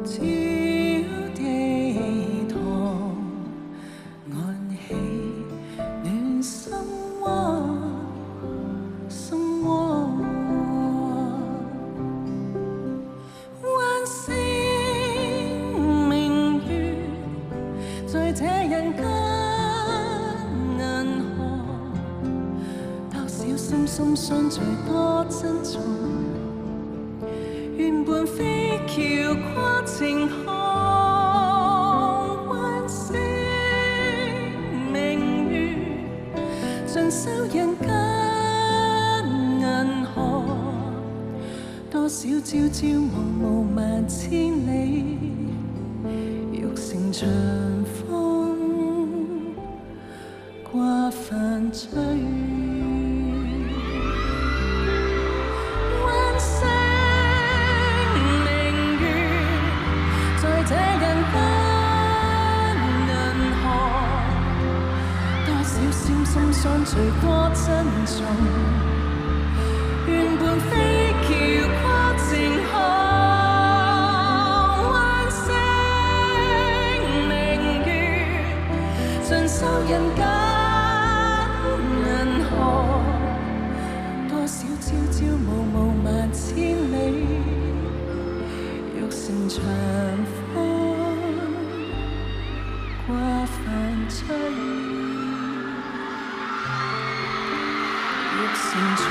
照地堂，按起暖心窩，心窩。喚醒明月，在這人間銀河，多少心心相隨多珍重。願伴飛橋跨情河，喚醒明月，盡收人間銀河。多少朝朝暮暮萬千里，欲乘長風掛帆追。心相隨多珍重，願伴飛橋跨情河，喚醒明月，盡收人間銀河。多少朝朝暮暮萬千里，欲乘長風掛帆追。成長